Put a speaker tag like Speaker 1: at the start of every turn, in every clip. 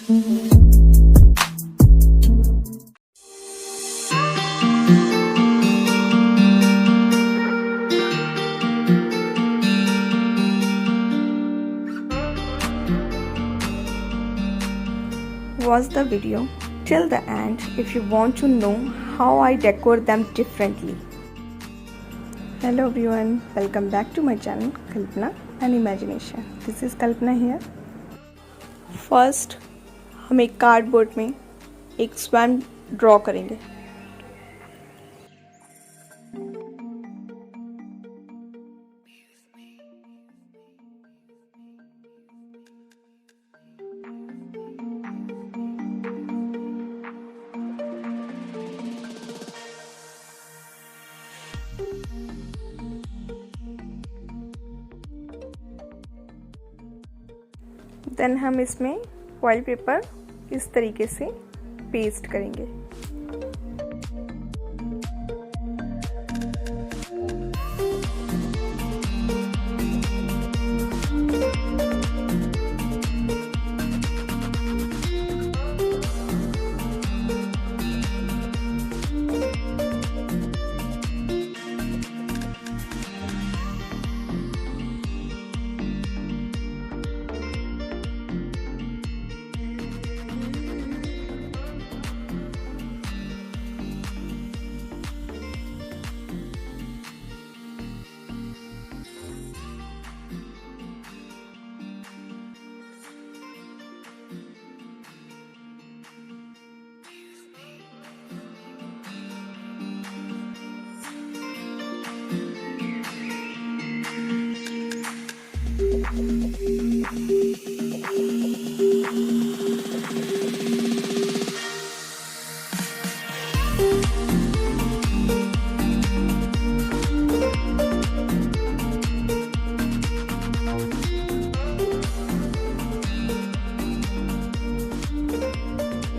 Speaker 1: Watch the video till the end if you want to know how I decor them differently. Hello everyone, welcome back to my channel Kalpana and Imagination. This is Kalpana here. First हम एक cardboard में एक swan draw करेंगे. Then हम इसमें foil paper इस तरीके से पेस्ट करेंगे.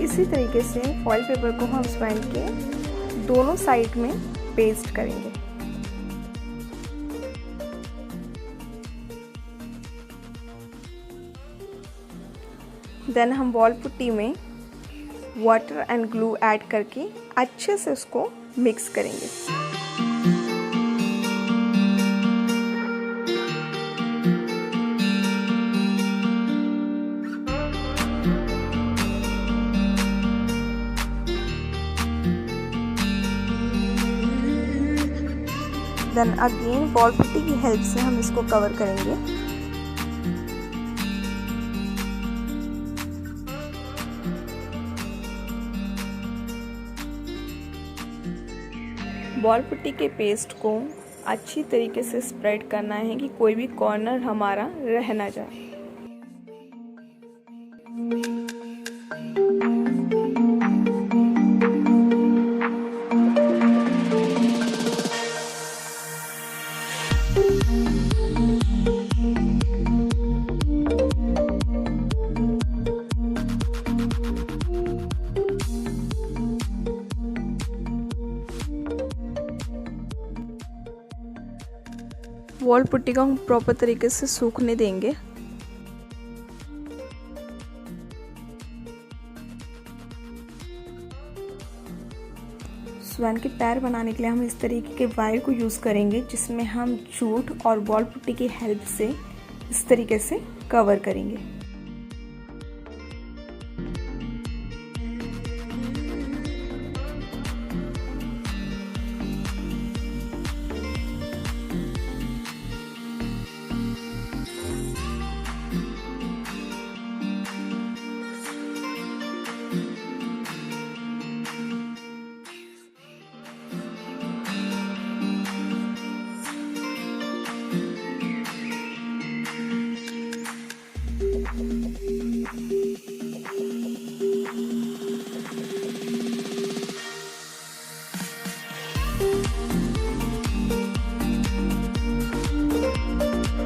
Speaker 1: इसी तरीके से फॉइल पेपर को हम स्वैन के दोनों साइड में पेस्ट करेंगे. देन हम वॉल पुट्टी में वाटर एंड ग्लू ऐड करके अच्छे से उसको मिक्स करेंगे. देन अगेन वॉल पुट्टी की हेल्प से हम इसको कवर करेंगे. वॉल पुट्टी के पेस्ट को अच्छी तरीके से स्प्रेड करना है कि कोई भी कॉर्नर हमारा रह ना जाए. वॉल पुट्टी को हम प्रॉपर तरीके से सूखने देंगे. स्वैन के पैर बनाने के लिए हम इस तरीके के वायर को यूज़ करेंगे जिसमें हम जूट और वॉल पुट्टी की हेल्प से इस तरीके से कवर करेंगे.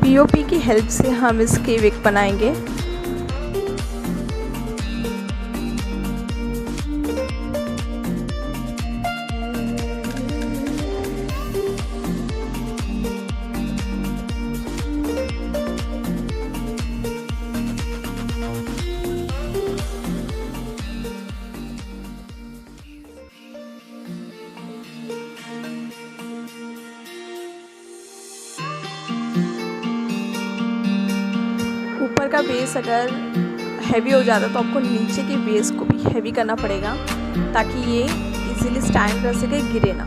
Speaker 1: पीओपी की हेल्प से हम इसकी विक बनाएंगे। बेस अगर हैवी हो जाता तो आपको नीचे के बेस को भी हैवी करना पड़ेगा ताकि ये इजीली स्टैंड कर सके, गिरे ना।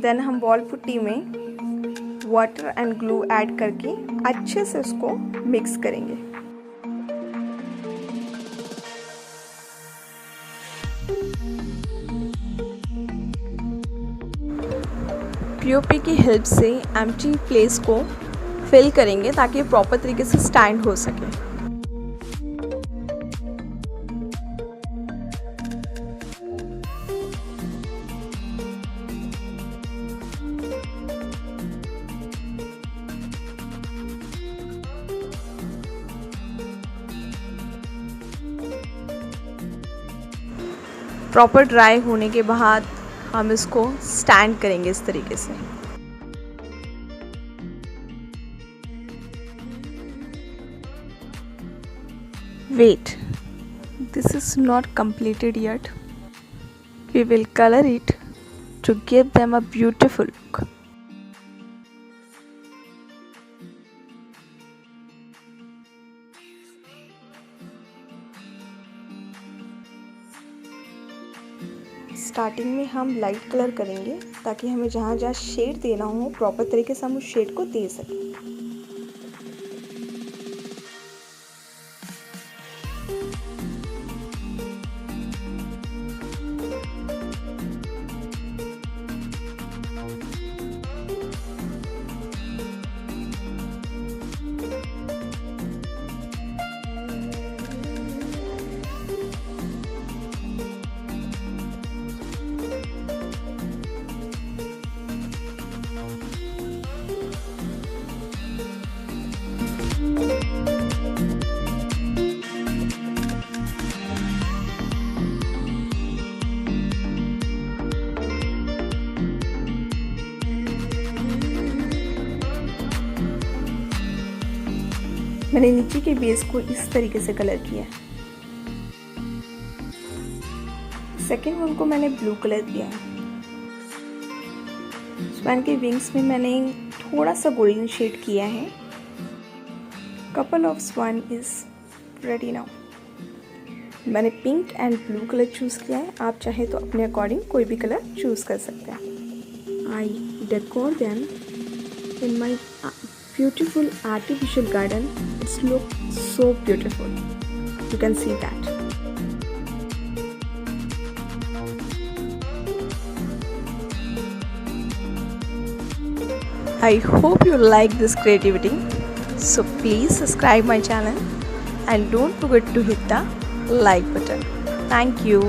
Speaker 1: देन हम वॉल पुट्टी में वाटर एंड ग्लू ऐड करके अच्छे से उसको मिक्स करेंगे। पीओपी की हेल्प से एम्प्टी प्लेस को फिल करेंगे ताकि प्रॉपर तरीके से स्टैंड हो सके। प्रॉपर ड्राई होने के बाद हम इसको स्टैंड करेंगे इस तरीके से। Wait, this is not completed yet. We will color it to give them a beautiful look. Starting में हम लाइट कलर करेंगे ताकि हमें जहाँ जहाँ शेड देना हो प्रॉपर तरीके से हम उस शेड को दे सकें। मैंने नीचे के बेस को इस तरीके से कलर किया। सेकेंड वन को मैंने ब्लू कलर किया। स्वैन के विंग्स में मैंने थोड़ा सा गोल्डन शेड किया है। Couple of swan is ready now. मैंने pink and blue colour choose किया है, आप चाहे तो अपने अकॉर्डिंग कोई भी कलर चूज़ कर सकते हैं। I decor them in my beautiful artificial garden. It's look so beautiful. You can see that. I hope you like this creativity. So please subscribe my channel and don't forget to hit the like button. Thank you.